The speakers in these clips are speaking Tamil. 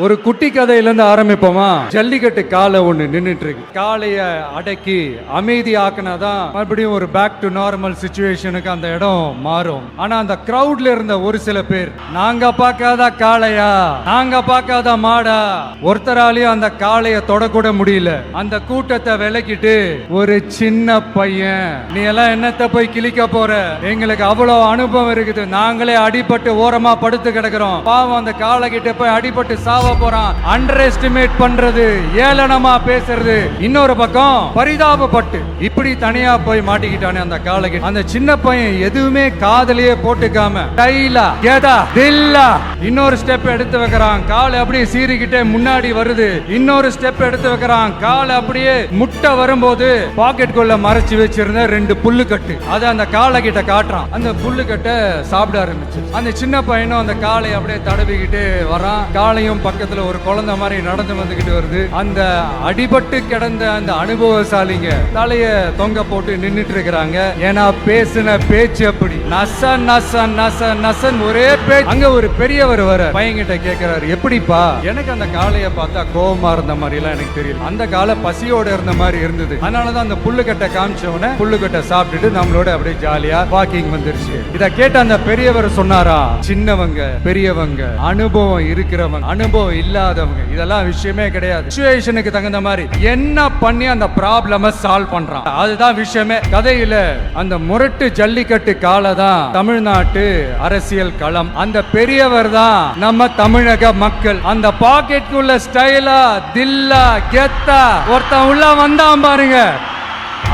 ஒரு குட்டி கதையிலிருந்து ஆரம்பிப்போமா. ஜல்லிக்கட்டு காளை ஒண்ணு நின்னுட்டு இருக்கு. காளைய அடக்கி அமைதி ஆக்கினாதான் மறுபடியும் ஒரு பேக் டு நார்மல் சிச்சுவேஷனுக்கு அந்த இடம் மாறும். ஆனா அந்த கிரவுட்ல இருந்த ஒரு சில பேர், நாங்க பார்க்காத காளையா, நாங்க பார்க்காத மாடா, ஒருத்தராலையும் அந்த காளைய தொடக்கூட முடியல. அந்த கூட்டத்தை விலக்கிட்டு ஒரு சின்ன பையன், நீ எல்லாம் என்னத்த போய் கிழிக்க போற, எங்களுக்கு அவ்வளவு அனுபவம் இருக்குது, நாங்களே அடிபட்டு ஓரமா படுத்து கிடக்கிறோம், பாவம் அந்த காளை கிட்ட போய் அடிபட்டு சாவ போறான், அண்டர் எஸ்டிமேட் பண்றது, ஏளனமா பேசுறது, இன்னொரு பக்கம் பரிதாபப்பட்டு இப்படி தனியா போய் மாட்டிக்கிட்டானே அந்த காளைக்கு. அந்த சின்ன பையன் எதுவுமே காதலியே போட்டுக்காம டைலா கேதா தில்லா இன்னொரு ஸ்டெப் எடுத்து வைக்கிறான். காலை அப்படியே சீறிக்கிட்டே முன்னாடி வருது. இன்னொரு ஸ்டெப் எடுத்து வைக்கிறான். காலை அப்படியே முட்டை வரும்போது பாக்கெட்டுக்குள்ள மறைச்சு வச்சிருந்த 2 புல்லுக்கட்டு அதை அந்த காளை கிட்ட காட்டுறான். அந்த புல்லுக்கட்டை சாப்பிட ஆரம்பிச்சு. அந்த சின்ன பையனும் அந்த காளை அப்படியே தடவிக்கிட்டு வரான். காளையும் பக்கத்துல ஒரு குழந்தை மாதிரி நடந்து வந்துகிட்டு வருது. அந்த அடிபட்டு கிடந்த அந்த அனுபவசாலிங்க தலைய தொங்க போட்டு நின்னுட்டு இருக்கிறாங்க. ஏன்னா பேசின பேச்சு அப்படி நச நச நச நசன் ஒரே பேச்சு. அங்க ஒரு பெரியவர் வர பையன்கிட்ட கேட்கிறாரு, எப்படிப்பா? எனக்கு அந்த காளைய பார்த்தா கோபமா இருந்த மாதிரி எல்லாம் எனக்கு தெரியல, அந்த காலை பசியோட இருந்த மாதிரி இருந்தது, அதனாலதான் அந்த புல்லுக்கட்டை காமிச்சவன புல்லுக்கட்டை சாப்பிட்டுட்டு நம்மளோட அப்படியே ஜாலியா வாக்கிங் வந்துருச்சு. இத கேட்ட அந்த பெரியவர் சொன்னாரா, சின்னவங்க பெரியவங்க அனுபவம் இருக்கிறவங்க அனுபவம் இல்லாதவங்க இதெல்லாம் விஷயமே கிடையாது. சிச்சுவேஷனுக்கு தகுந்த மாதிரி என்ன பண்ணி அந்த ப்ராப்ளம சால்வ் பண்றான், அதுதான் விஷயமே. கதையில அந்த முரட்டு ஜல்லிக்கட்டு காளை தான் தமிழ்நாட்டு அரசியல் களம். அந்த பெரியவர் தான் நம்ம தமிழக மக்கள். அந்த பாக்கெட்டுக்குள்ள ஸ்டைலா தில்லா கெத்தா ஒருத்தன் உள்ள வந்தான் பாருங்க,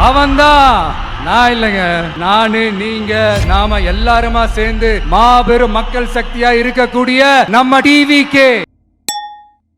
அவன்தான் நான் இல்லைங்க, நானு நீங்க நாம எல்லாருமா சேர்ந்து மாபெரும் மக்கள் சக்தியா இருக்கக்கூடிய நம்ம டிவிகே.